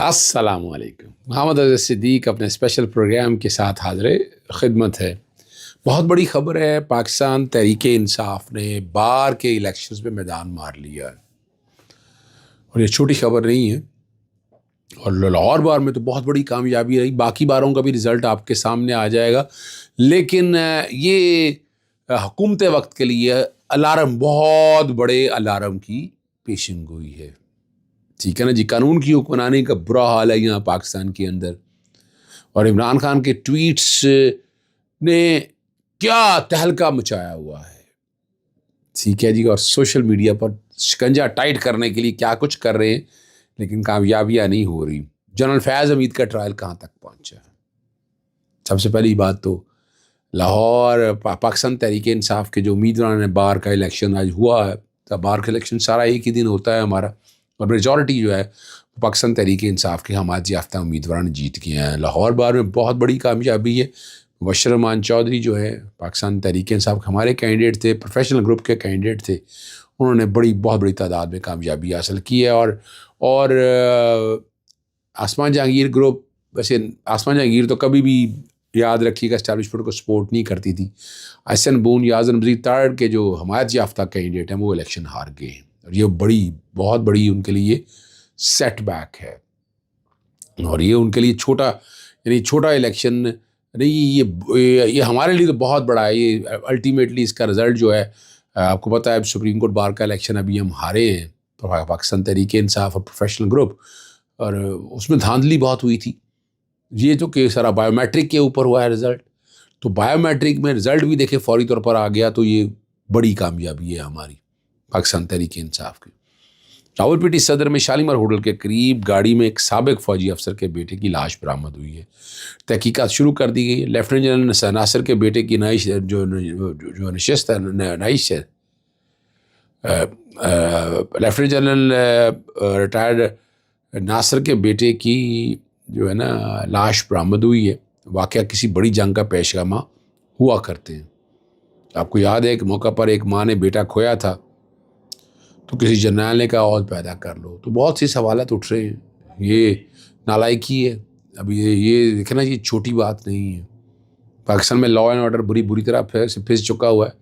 السلام علیکم. محمد عزیز صدیق اپنے اسپیشل پروگرام کے ساتھ حاضر خدمت ہے. بہت بڑی خبر ہے، پاکستان تحریک انصاف نے بار کے الیکشنز میں میدان مار لیا ہے، اور یہ چھوٹی خبر نہیں ہے. اور لاہور بار میں تو بہت بڑی کامیابی رہی، باقی باروں کا بھی رزلٹ آپ کے سامنے آ جائے گا. لیکن یہ حکومت وقت کے لیے الارم، بہت بڑے الارم کی پیشن گوئی ہے. ٹھیک ہے نا جی. قانون کی حکمرانی کا برا حال ہے یہاں پاکستان کے اندر، اور عمران خان کے ٹویٹس نے کیا تہلکہ مچایا ہوا ہے. ٹھیک ہے جی. اور سوشل میڈیا پر شکنجہ ٹائٹ کرنے کے لیے کیا کچھ کر رہے ہیں، لیکن کامیابیاں نہیں ہو رہی. جنرل فیاض حمید کا ٹرائل کہاں تک پہنچا ہے؟ سب سے پہلی بات تو لاہور پاکستان تحریک انصاف کے جو امیدواروں نے بار کا الیکشن آج ہوا ہے، تو بار کا الیکشن سارا ایک ہی دن ہوتا ہے ہمارا، اور میجورٹی جو ہے پاکستان تحریک انصاف کے حمایت یافتہ امیدوار جیت گئے ہیں. لاہور بار میں بہت بڑی کامیابی ہے. مبشر رحمان چودھری جو ہے پاکستان تحریک انصاف کے ہمارے کینڈیڈیٹ تھے، پروفیشنل گروپ کے کینڈیڈیٹ تھے، انہوں نے بہت بڑی تعداد میں کامیابی حاصل کی ہے. اور آسمان جہانگیر گروپ، ویسے آسمان جہانگیر تو کبھی بھی یاد رکھیے گا اسٹیبلشمنٹ کو سپورٹ نہیں کرتی تھی. احسن بون یا اعظم مزید ترڈ کے جو حمایت یافتہ کینڈیڈیٹ ہیں وہ الیکشن ہار گئے ہیں، اور یہ بہت بڑی ان کے لیے سیٹ بیک ہے. اور یہ ان کے لیے چھوٹا الیکشن نہیں، یہ ہمارے لیے تو بہت بڑا ہے. یہ الٹیمیٹلی اس کا رزلٹ جو ہے، آپ کو پتہ ہے سپریم کورٹ بار کا الیکشن ابھی ہم ہارے ہیں، پاکستان تحریک انصاف اور پروفیشنل گروپ، اور اس میں دھاندلی بہت ہوئی تھی. یہ تو کہ سارا بایو میٹرک کے اوپر ہوا ہے رزلٹ، تو بایو میٹرک میں رزلٹ بھی دیکھے فوری طور پر آ گیا، تو یہ بڑی کامیابی ہے ہماری پاکستان تحریک انصاف کی. راولپنڈی صدر میں شالیمار ہوٹل کے قریب گاڑی میں ایک سابق فوجی افسر کے بیٹے کی لاش برآمد ہوئی ہے. تحقیقات شروع کر دی گئی. لیفٹیننٹ جنرل ناصر کے بیٹے کی نائش جو نشست ہے، نائش ہے، لیفٹیننٹ جنرل ریٹائرڈ ناصر کے بیٹے کی جو ہے نا لاش برآمد ہوئی ہے. واقعہ کسی بڑی جنگ کا پیشگامہ ہوا کرتے ہیں. آپ کو یاد ہے ایک موقع پر ایک ماں نے بیٹا کھویا تھا، تو کسی جرنیل نے کہا عوض پیدا کر لو. تو بہت سی سوالات اٹھ رہے ہیں. یہ نالائکی ہے. اب یہ دیکھنا، یہ چھوٹی بات نہیں ہے. پاکستان میں لا اینڈ آرڈر بری طرح پھنس چکا ہوا ہے.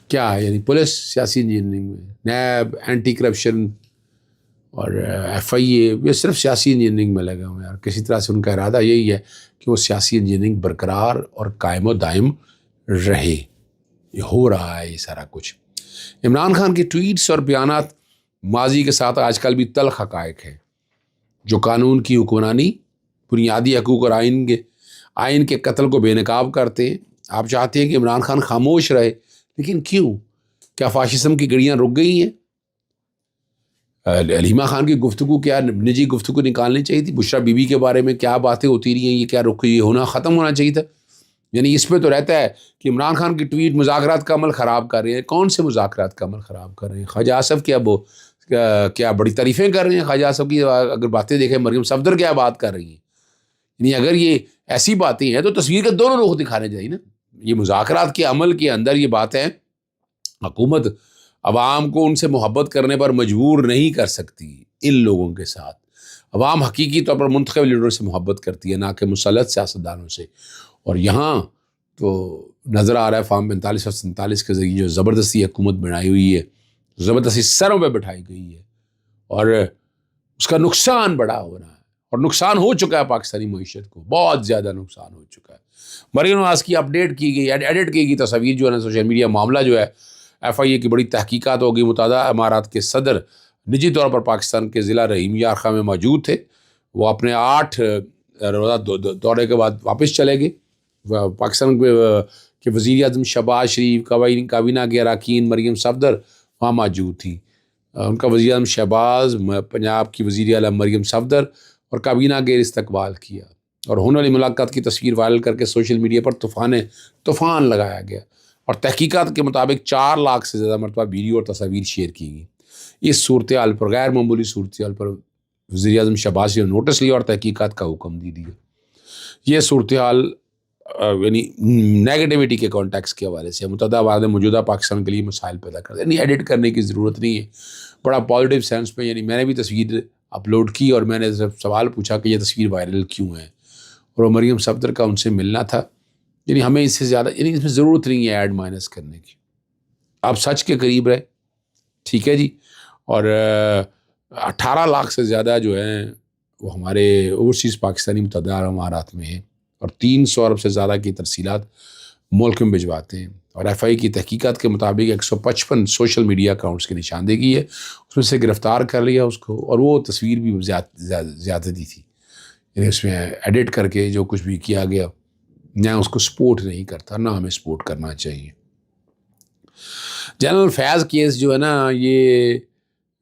کیا ہے؟ یعنی پولیس سیاسی انجینئرنگ میں، نیب اینٹی کرپشن اور ایف آئی اے، یہ صرف سیاسی انجینئرنگ میں لگا ہوا ہے. اور کسی طرح سے ان کا ارادہ یہی ہے کہ وہ سیاسی انجینئرنگ برقرار اور قائم و دائم رہے. یہ ہو رہا ہے یہ سارا کچھ. عمران خان کی ٹویٹس اور بیانات ماضی کے ساتھ آج کل بھی تلخ حقائق ہے. جو قانون کی حکمرانی، بنیادی حقوق اور آئین کے قتل کو بے نقاب کرتے ہیں. آپ چاہتے ہیں کہ عمران خان خاموش رہے، لیکن کیوں؟ کیا فاشزم کی گڑیاں رک گئی ہیں؟ علیمہ خان کی گفتگو کیا نجی گفتگو نکالنی چاہیے تھی؟ بشرا بی بی کے بارے میں کیا باتیں ہوتی رہی ہیں، یہ کیا یہ ہونا ختم ہونا چاہیے تھا؟ یعنی اس پہ تو رہتا ہے کہ عمران خان کی ٹویٹ مذاکرات کا عمل خراب کر رہے ہیں. کون سے مذاکرات کا عمل خراب کر رہے ہیں؟ خواجہ آصف کیا بڑی تعریفیں کر رہے ہیں خواجہ آصف کی. اگر باتیں دیکھیں، مریم صفدر کیا بات کر رہی ہیں. یعنی اگر یہ ایسی باتیں ہیں تو تصویر کے دونوں رخ دکھانے چاہیے نا. یہ مذاکرات کے عمل کے اندر یہ باتیں حکومت عوام کو ان سے محبت کرنے پر مجبور نہیں کر سکتی. ان لوگوں کے ساتھ عوام حقیقی طور پر منتخب لیڈروں سے محبت کرتی ہے، نہ کہ مسلط سیاستدانوں سے. اور یہاں تو نظر آ رہا ہے فارم 45 اور 47 کے ذریعے جو زبردستی حکومت بنائی ہوئی ہے، زبردستی سروں پہ بٹھائی گئی ہے، اور اس کا نقصان بڑا ہو رہا ہے. اور نقصان ہو چکا ہے پاکستانی معیشت کو، بہت زیادہ نقصان ہو چکا ہے. مریم نواز کی اپڈیٹ کی گئی، ایڈٹ کی گئی تصاویر جو ہے نا سوشل میڈیا معاملہ جو ہے، ایف آئی اے کی بڑی تحقیقات ہوگی. متحدہ امارات کے صدر نجی طور پر پاکستان کے ضلع رحیم یار خاں میں موجود تھے. وہ اپنے 8 روزہ دورے کے بعد واپس چلے گئے. پاکستان کے وزیر اعظم شہباز شریف، کابینہ کے اراکین، مریم صفدر وہاں موجود تھی. ان کا وزیر اعظم شہباز، پنجاب کی وزیر اعلیٰ مریم صفدر اور کابینہ کے استقبال کیا. اور ہونے والی ملاقات کی تصویر وائرل کر کے سوشل میڈیا پر طوفان لگایا گیا. اور تحقیقات کے مطابق 4 لاکھ سے زیادہ مرتبہ ویڈیو اور تصاویر شیئر کی گئی. اس صورتحال پر، غیر معمولی صورتحال پر، وزیر اعظم شہباز نے نوٹس لیا اور تحقیقات کا حکم دے دیا. یہ صورتحال یعنی نیگیٹیوٹی کے کانٹیکس کے حوالے سے متحدہ عرب نے موجودہ پاکستان کے لیے مسائل پیدا کر دیا. یعنی ایڈٹ کرنے کی ضرورت نہیں ہے، بڑا پازیٹیو سینس میں. یعنی میں نے بھی تصویر اپلوڈ کی اور میں نے سوال پوچھا کہ یہ تصویر وائرل کیوں ہے، اور وہ مریم صفدر کا ان سے ملنا تھا. یعنی ہمیں اس سے زیادہ، یعنی اس میں ضرورت نہیں ہے ایڈ مائنس کرنے کی. آپ سچ کے قریب رہے، ٹھیک ہے جی. اور 18 لاکھ سے زیادہ جو ہیں وہ ہمارے اوورسیز پاکستانی متعدد امارات میں ہیں، اور 300 ارب سے زیادہ کی ترسیلات ملک میں بھجواتے ہیں. اور ایف آئی کی تحقیقات کے مطابق 155 سوشل میڈیا اکاؤنٹس کی نشاندہی ہے، اس میں سے گرفتار کر لیا اس کو. اور وہ تصویر بھی زیادتی تھی، یعنی اس میں ایڈٹ کر کے جو کچھ بھی کیا گیا، میں اس کو سپورٹ نہیں کرتا، نہ ہمیں سپورٹ کرنا چاہیے. جنرل فیض کیس جو ہے نا، یہ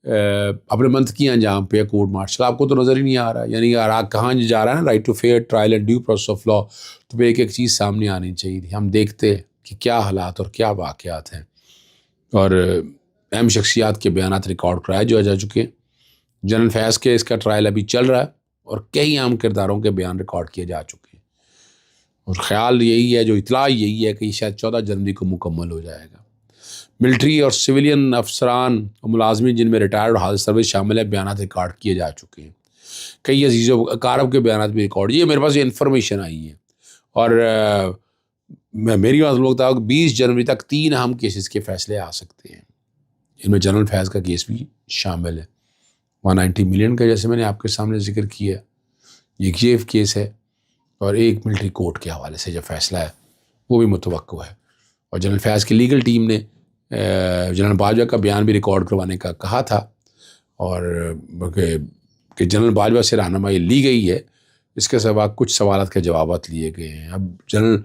اپنے منطقی انجام پہ کورٹ مارشل آپ کو تو نظر ہی نہیں آ رہا. یعنی کہاں جا رہا ہے نا، right to fair trial and due process of law, تو پھر ایک ایک چیز سامنے آنی چاہیے تھی. ہم دیکھتے کہ کیا حالات اور کیا واقعات ہیں، اور اہم شخصیات کے بیانات ریکارڈ کرائے جو جا چکے ہیں. جنرل فیض کے اس کا ٹرائل ابھی چل رہا ہے، اور کئی اہم کرداروں کے بیان ریکارڈ کیے جا چکے ہیں. اور خیال یہی ہے، جو اطلاع یہی ہے کہ یہ شاید 14 جنوری کو مکمل ہو جائے گا. ملٹری اور سویلین افسران اور ملازمین جن میں ریٹائرڈ اور حاضر سروس شامل ہے، بیانات ریکارڈ کیے جا چکے ہیں. کئی عزیز و اقارب کے بیانات بھی ریکارڈ، یہ میرے پاس یہ انفارمیشن آئی ہے. اور میری بات لوگ تھا کہ 20 جنوری تک 3 اہم کیسز کے فیصلے آ سکتے ہیں. ان میں جنرل فیض کا کیس بھی شامل ہے، 190 ملین کا، جیسے میں نے آپ کے سامنے ذکر کیا. ایک یہ کیس ہے، اور ایک ملٹری کورٹ کے حوالے سے جو فیصلہ ہے وہ بھی متوقع ہے. اور جنرل فیض کی لیگل ٹیم نے جنرل باجوہ کا بیان بھی ریکارڈ کروانے کا کہا تھا، اور کہ جنرل باجوہ سے رہنمائی لی گئی ہے. اس کے سوا کچھ سوالات کے جوابات لیے گئے ہیں. اب جنرل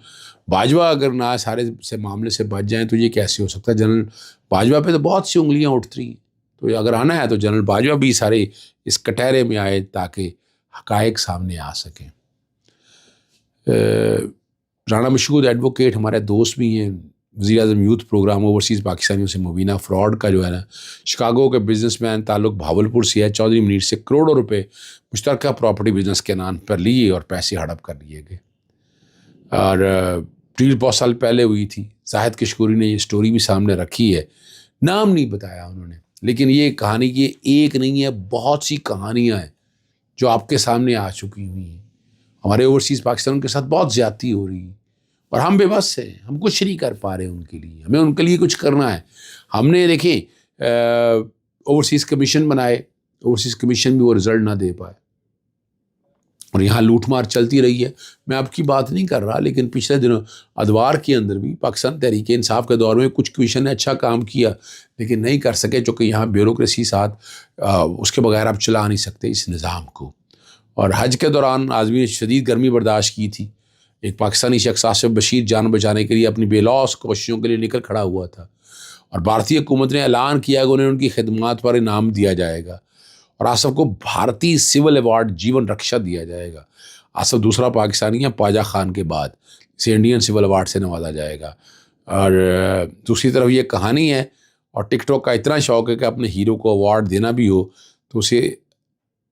باجوہ اگر نہ سارے سے معاملے سے بچ جائیں تو یہ کیسے ہو سکتا ہے؟ جنرل باجوہ پہ تو بہت سی انگلیاں اٹھتی ہیں. تو اگر آنا ہے تو جنرل باجوہ بھی سارے اس کٹہرے میں آئے تاکہ حقائق سامنے آ سکیں. رانا مشہود ایڈوکیٹ ہمارے دوست بھی ہیں. وزیر اعظم یوتھ پروگرام اوورسیز پاکستانیوں سے مبینہ فراڈ کا جو ہے نا، شکاگو کے بزنس مین تعلق بھاولپور سے ہے، چودھری منیر سے کروڑوں روپے مشترکہ پراپرٹی بزنس کے نام پر لیے اور پیسے ہڑپ کر لیے گئے. اور ڈیل بہت سال پہلے ہوئی تھی. زاہد کشکوری نے یہ سٹوری بھی سامنے رکھی ہے، نام نہیں بتایا انہوں نے، لیکن یہ کہانی کی ایک نہیں ہے، بہت سی کہانیاں ہیں جو آپ کے سامنے آ چکی ہوئی ہیں. ہمارے اوورسیز پاکستان کے ساتھ بہت زیادتی ہو رہی ہے، اور ہم بے بس ہیں، ہم کچھ نہیں کر پا رہے ان کے لیے. ہمیں ان کے لیے کچھ کرنا ہے. ہم نے دیکھیں اوورسیز کمیشن بنائے، اوورسیز کمیشن بھی وہ رزلٹ نہ دے پائے، اور یہاں لوٹ مار چلتی رہی ہے. میں آپ کی بات نہیں کر رہا، لیکن پچھلے دنوں ادوار کے اندر بھی پاکستان تحریک انصاف کے دور میں کچھ کمیشن نے اچھا کام کیا، لیکن نہیں کر سکے، چونکہ یہاں بیوروکریسی ساتھ اس کے بغیر آپ چلا نہیں سکتے اس نظام کو. اور حج کے دوران آدمی نے شدید گرمی برداشت کی تھی. ایک پاکستانی شخص آصف بشیر جان بچانے کے لیے اپنی بے لوث کوششوں کے لیے نکل کھڑا ہوا تھا، اور بھارتی حکومت نے اعلان کیا کہ انہیں ان کی خدمات پر انعام دیا جائے گا، اور آصف کو بھارتی سول ایوارڈ جیون رکشا دیا جائے گا. آصف دوسرا پاکستانی ہے پاجا خان کے بعد، اسے انڈین سول ایوارڈ سے نوازا جائے گا. اور دوسری طرف یہ کہانی ہے، اور ٹک ٹاک کا اتنا شوق ہے کہ اپنے ہیرو کو ایوارڈ دینا بھی ہو تو اسے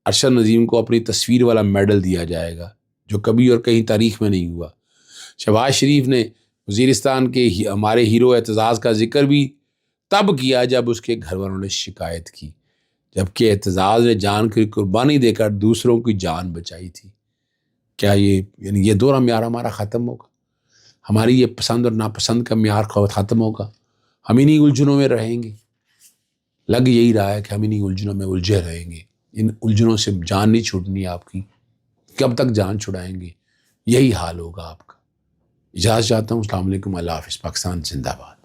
ارشد نظیم کو اپنی تصویر والا میڈل دیا جائے گا، جو کبھی اور کہیں تاریخ میں نہیں ہوا. شہباز شریف نے وزیرستان کے ہمارے ہیرو اعتزاز کا ذکر بھی تب کیا جب اس کے گھر والوں نے شکایت کی، جبکہ اعتزاز نے جان کی قربانی دے کر دوسروں کی جان بچائی تھی. کیا یہ دورہ معیار ہمارا ختم ہوگا؟ ہماری یہ پسند اور ناپسند کا معیار ختم ہوگا؟ ہم انہیں الجھنوں میں رہیں گے؟ لگ یہی رہا ہے کہ ہم انہیں الجھنوں میں الجھے رہیں گے. ان الجھنوں سے جان نہیں چھوٹنی آپ کی. کب تک جان چھڑائیں گے؟ یہی حال ہوگا آپ کا. اجازت چاہتا ہوں. السلام علیکم. اللہ حافظ. پاکستان زندہ باد.